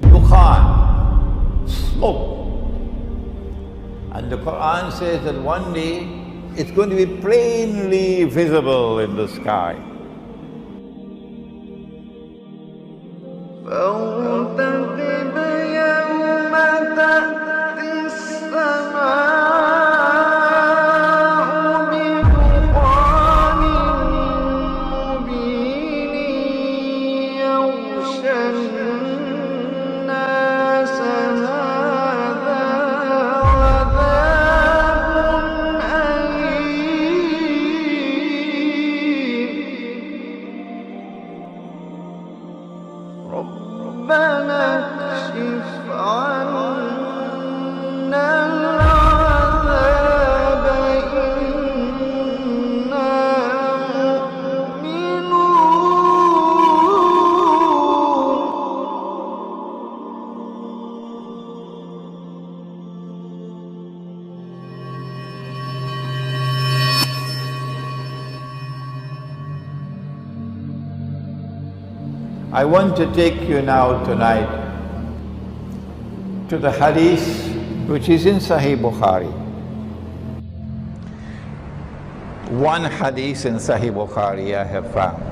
dukhan, smoke. And the Quran says that one day it's going to be plainly visible in the sky. I want to take you now tonight to the hadith which is in Sahih Bukhari. One hadith in Sahih Bukhari I have found.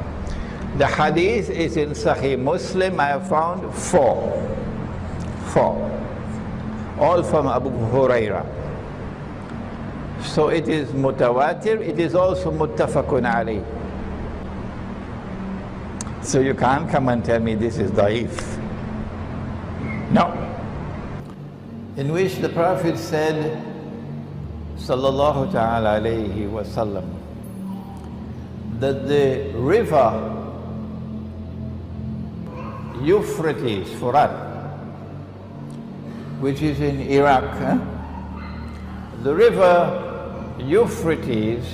The hadith is in Sahih Muslim. I have found four. All from Abu Huraira. So it is mutawatir, it is also muttafaqun alayh. So you can't come and tell me this is da'if. No. In which the Prophet said, sallallahu ta'ala alayhi wa sallam, that the river Euphrates, Furat, which is in Iraq, the river Euphrates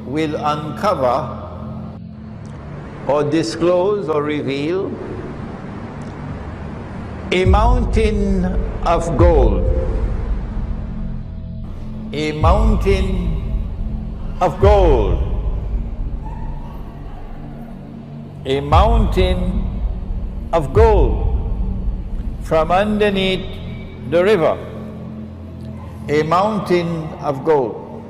will uncover or disclose or reveal a mountain of gold, a mountain of gold, a mountain of gold from underneath the river, a mountain of gold.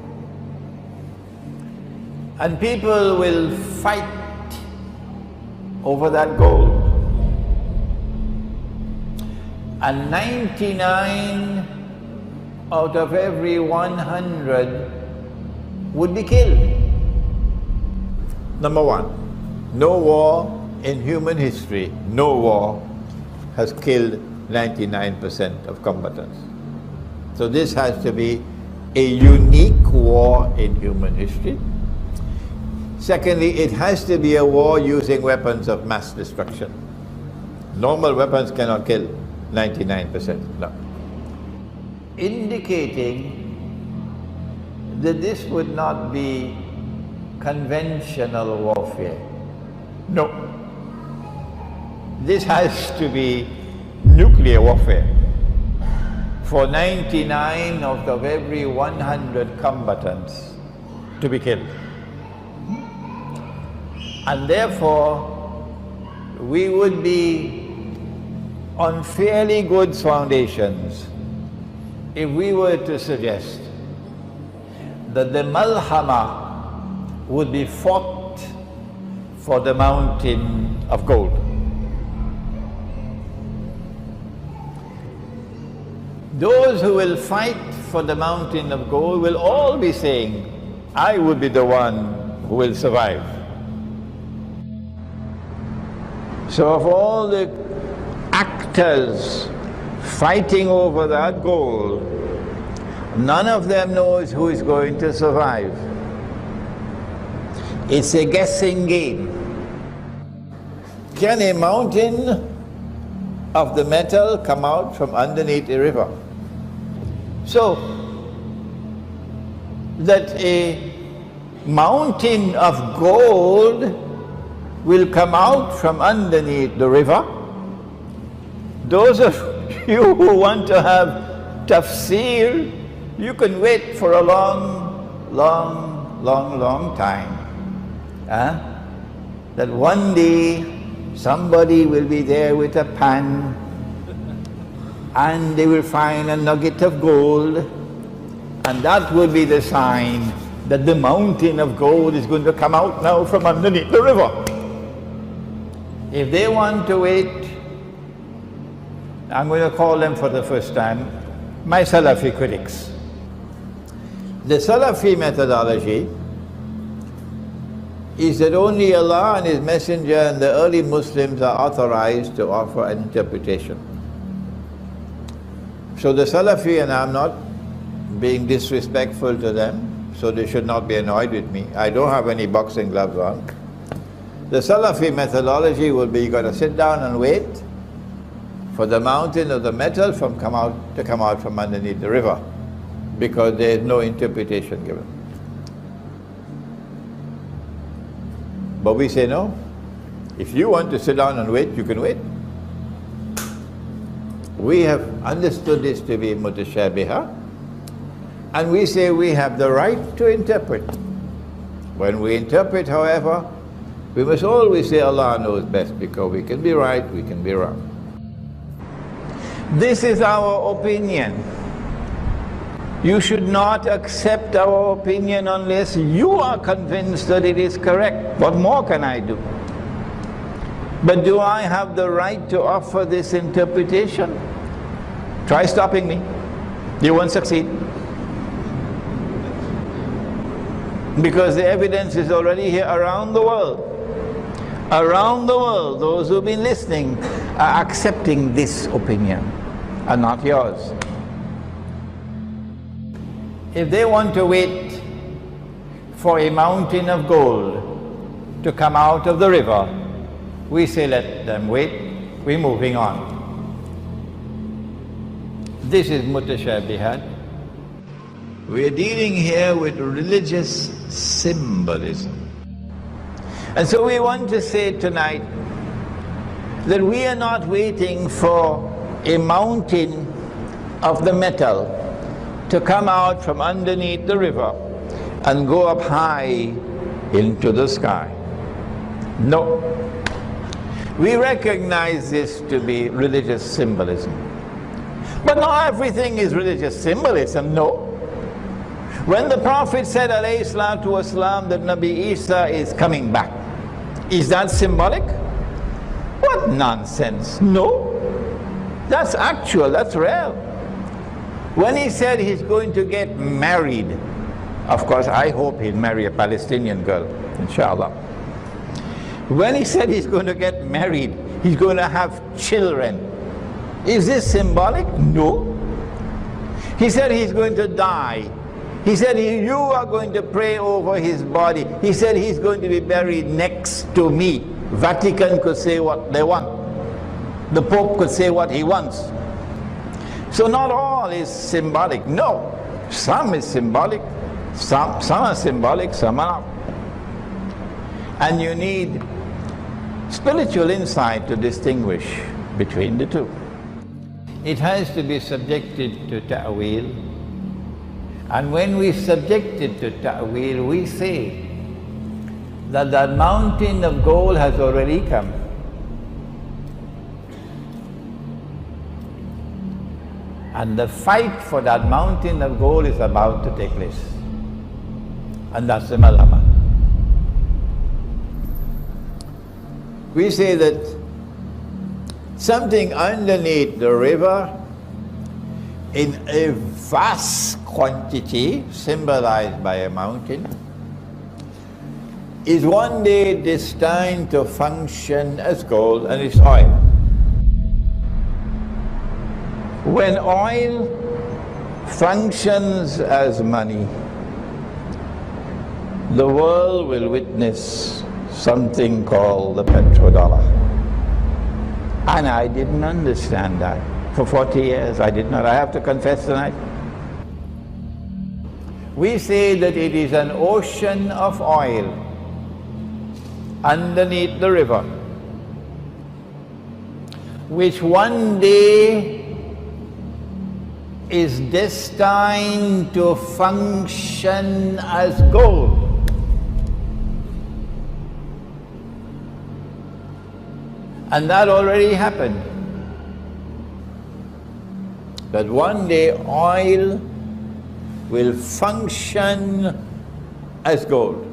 And people will fight over that gold. And 99 out of every 100 would be killed. Number one, no war in human history, no war has killed 99% of combatants. So this has to be a unique war in human history. Secondly, it has to be a war using weapons of mass destruction. Normal weapons cannot kill 99%, no. Indicating that this would not be conventional warfare. No. This has to be nuclear warfare. For 99 out of every 100 combatants to be killed. And therefore, we would be on fairly good foundations if we were to suggest that the malhama would be fought for the mountain of gold. Those who will fight for the mountain of gold will all be saying, I will be the one who will survive. So of all the actors fighting over that gold, none of them knows who is going to survive. It's a guessing game. Can a mountain of the metal come out from underneath a river? So that a mountain of gold will come out from underneath the river. Those of you who want to have tafsir, you can wait for a long time. That one day somebody will be there with a pan and they will find a nugget of gold, and that will be the sign that the mountain of gold is going to come out now from underneath the river. If they want to wait, I'm going to call them for the first time my Salafi critics. The Salafi methodology is that only Allah and His Messenger and the early Muslims are authorized to offer an interpretation. So the Salafi, and I'm not being disrespectful to them, so they should not be annoyed with me. I don't have any boxing gloves on. The Salafi methodology will be, you got to sit down and wait for the mountain of the metal to come out from underneath the river, because there is no interpretation given. But we say no. If you want to sit down and wait, you can wait. We have understood this to be mutashabiha, and we say we have the right to interpret. When we interpret, however, we must always say Allah knows best, because we can be right, we can be wrong. This is our opinion. You should not accept our opinion unless you are convinced that it is correct. What more can I do? But do I have the right to offer this interpretation? Try stopping me. You won't succeed. Because the evidence is already here around the world. Around the world, those who've been listening are accepting this opinion and not yours. If they want to wait for a mountain of gold to come out of the river, we say let them wait, we're moving on. This is mutashabihat. We're dealing here with religious symbolism. And so we want to say tonight that we are not waiting for a mountain of the metal to come out from underneath the river and go up high into the sky. No. We recognize this to be religious symbolism. But not everything is religious symbolism, no. When the Prophet said, alayhi salatu wasalam, that Nabi Isa is coming back, is that symbolic? What nonsense. No. That's actual, that's real. When he said he's going to get married, of course I hope he'll marry a Palestinian girl, inshallah. When he said he's going to get married, he's going to have children, is this symbolic? No. He said he's going to die. He said you are going to pray over his body. He said he's going to be buried next to me. Vatican could say what they want. The Pope could say what he wants. So not all is symbolic. No. Some is symbolic. Some are symbolic, some are not. And you need spiritual insight to distinguish between the two. It has to be subjected to ta'wil. And when we subject it to ta'wil, we say that that mountain of gold has already come. And the fight for that mountain of gold is about to take place. And that's the malama. We say that something underneath the river in a vast quantity, symbolized by a mountain, is one day destined to function as gold, and it's oil. When oil functions as money, the world will witness something called the petrodollar. And I didn't understand that. For 40 years I did not. I have to confess tonight. We say that it is an ocean of oil underneath the river, which one day is destined to function as gold. And that already happened. that one day oil will function as gold.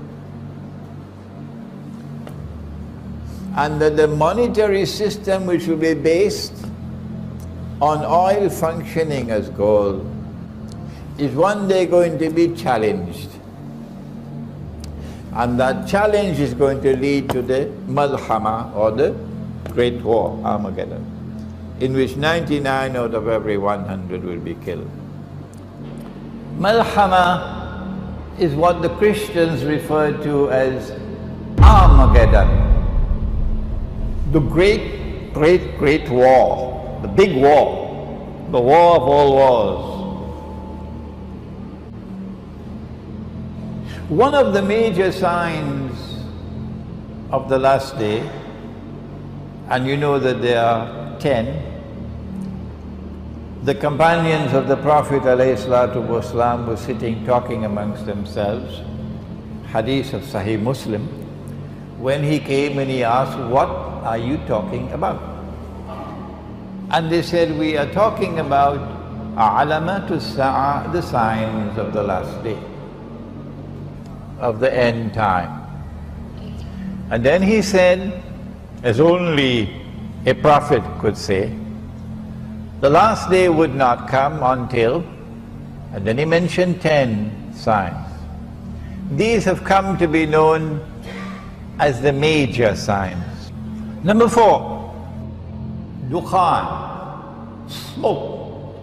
And that the monetary system, which will be based on oil functioning as gold, is one day going to be challenged. And that challenge is going to lead to the Malhama, or the Great War, Armageddon, in which 99 out of every 100 will be killed. Malhama is what the Christians refer to as Armageddon. The great war, the big war, the war of all wars. One of the major signs of the last day, and you know that there are 10, the companions of the Prophet ﷺ were sitting talking amongst themselves, hadith of Sahih Muslim, when he came and he asked, "What are you talking about?" And they said, "We are talking about alamatu sa'a, the signs of the last day, of the end time." And then he said, as only a prophet could say, the last day would not come until, and then he mentioned 10 signs. These have come to be known as the major signs. Number 4, dukhan, smoke.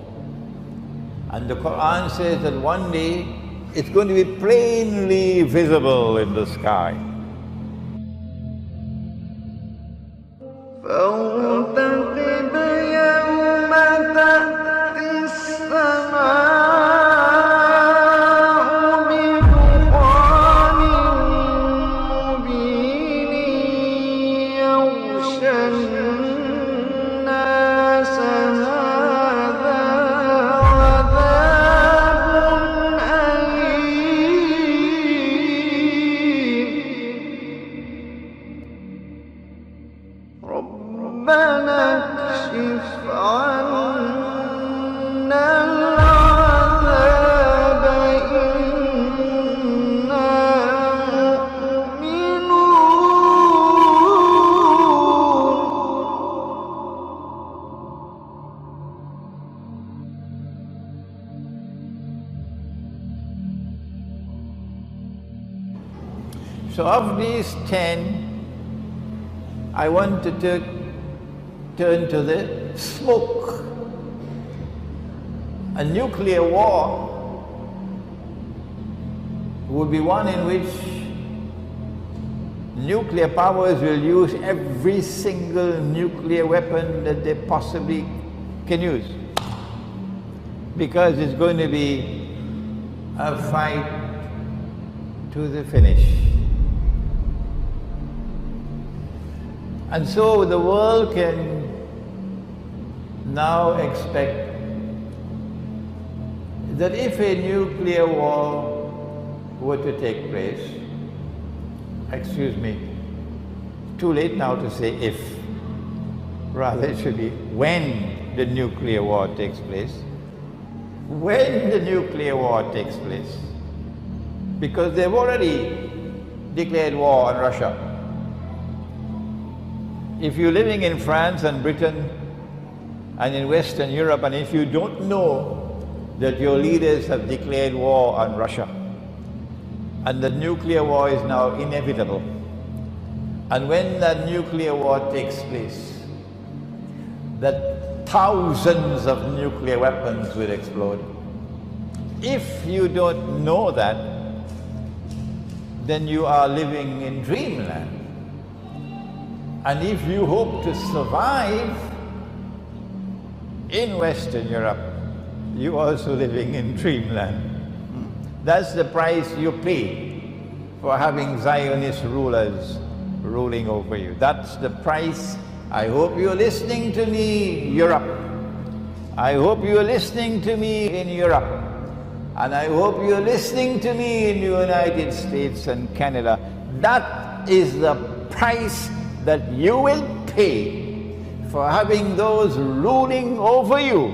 And the Quran says that one day it's going to be plainly visible in the sky. So of these 10, I want to turn to the smoke. A nuclear war would be one in which nuclear powers will use every single nuclear weapon that they possibly can use, because it's going to be a fight to the finish. And so the world can now expect that if a nuclear war were to take place, excuse me, too late now to say if, rather it should be when the nuclear war takes place, when the nuclear war takes place, because they've already declared war on Russia. If you're living in France and Britain and in Western Europe, and if you don't know that your leaders have declared war on Russia, and the nuclear war is now inevitable, and when that nuclear war takes place, that thousands of nuclear weapons will explode. If you don't know that, then you are living in dreamland. And if you hope to survive in Western Europe, you're also living in dreamland. That's the price you pay for having Zionist rulers ruling over you. That's the price. I hope you're listening to me, Europe. I hope you're listening to me in Europe. And I hope you're listening to me in the United States and Canada. That is the price that you will pay for having those ruling over you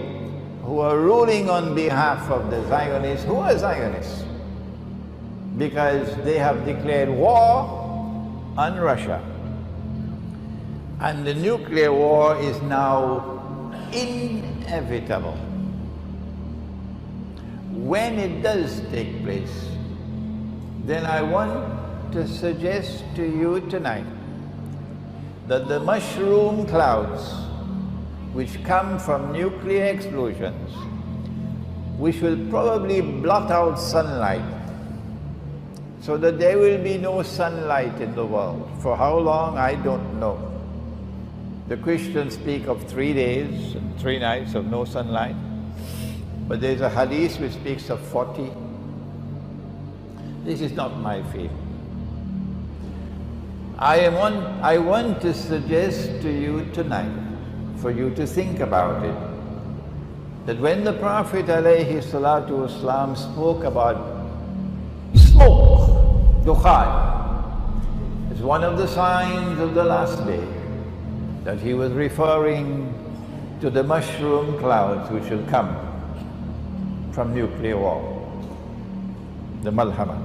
who are ruling on behalf of the Zionists, who are Zionists, because they have declared war on Russia. And the nuclear war is now inevitable. When it does take place, then I want to suggest to you tonight that the mushroom clouds which come from nuclear explosions, which will probably blot out sunlight, so that there will be no sunlight in the world. For how long, I don't know. The Christians speak of 3 days and 3 nights of no sunlight, but there's a hadith which speaks of 40. This is not my field. I want to suggest to you tonight, for you to think about it, that when the Prophet ﷺ spoke about smoke, dukhan, as one of the signs of the last day, that he was referring to the mushroom clouds which will come from nuclear war, the malhama.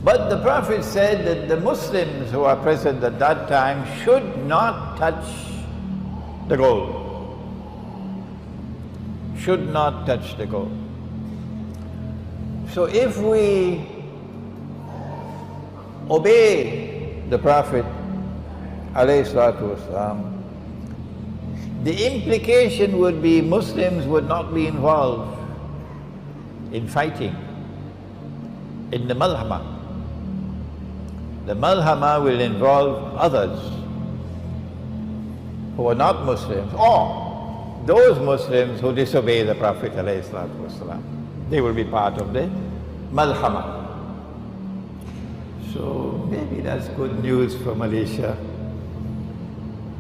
But the Prophet said that the Muslims who are present at that time should not touch the gold. Should not touch the gold. So if we obey the Prophet ﷺ, the implication would be Muslims would not be involved in fighting, in the malhama. The malhama will involve others who are not Muslims, or those Muslims who disobey the Prophet ﷺ. They will be part of the malhama. So maybe that's good news for Malaysia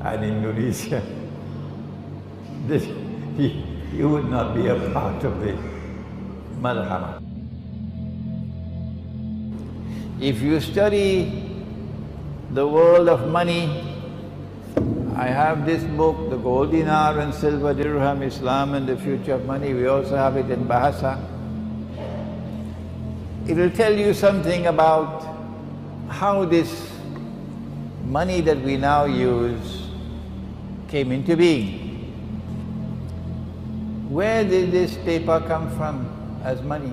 and Indonesia. That you would not be a part of the malhama. If you study the world of money, I have this book, The Gold Dinar and Silver Dirham, Islam and the Future of Money. We also have it in Bahasa. It will tell you something about how this money that we now use came into being. Where did this paper come from as money?